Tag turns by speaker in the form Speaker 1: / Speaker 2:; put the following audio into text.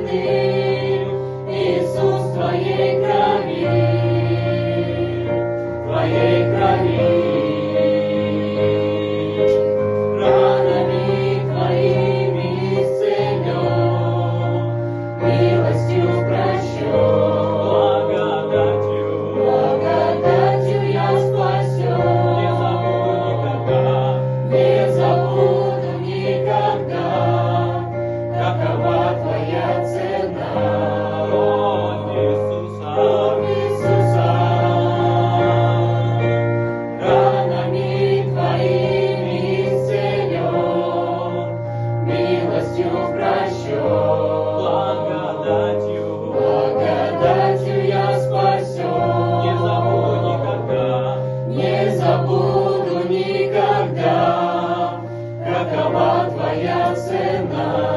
Speaker 1: цены, Иисус, Твоей крови, Твоей крови. Ранами Твоими исцелен, милостью прощен, благодатью я спасен. Не забуду никогда, какова Твоя цена. Кровь Иисуса, ранами Твоими исцелен, милостью прощен, благодатью я спасен. Не забуду никогда, какова Твоя цена.